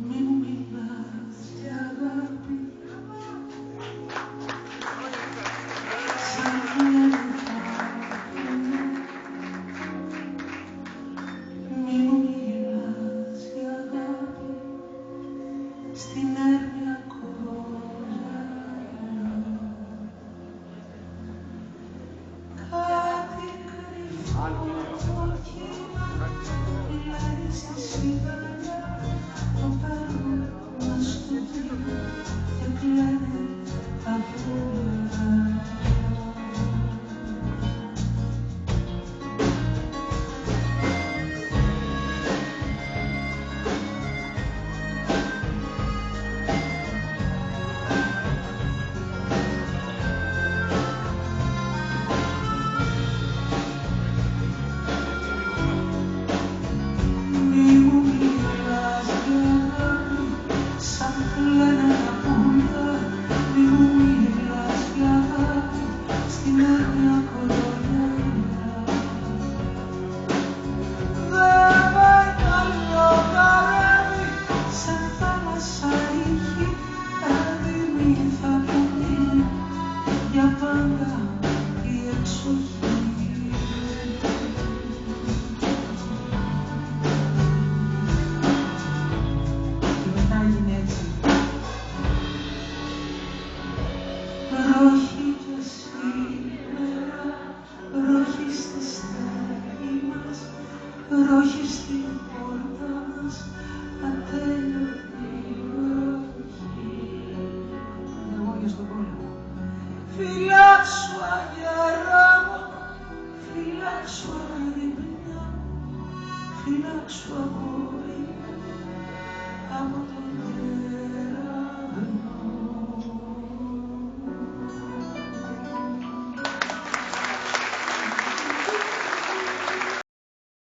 Μη μου μιλάς για αγάπη, σαν κλαίνε τα φιλιά. Μη μου μιλάς για αγάπη, στην έρμια κορώνα. Κάτι κρυφό κύμα μιλάει στη σιγανιά. Το παίρνω μας στο δίνω και κλαίνε τα φούλερα. Μη μου μιλάς για αγάπη, σαν κλαίνε τα πουλιά. Μη μου μιλάς για αγάπη, στην έρμια κορώνια. Δεν πάει καλό καράβι, σαν θάλασσα ρήχη. Αδείμη θα μείνει για πάντα η εξοχή. Ρόχι και σήμερα, ρόχι στη στέγη μας, ρόχι στην πόρτα μας, ατέλειωτη ρόχη. Δαιμόνια στον πόλεμο. Φυλάξου αγερά μου, φυλάξου αγρυπνιά μου, φυλάξου αγόρι μου,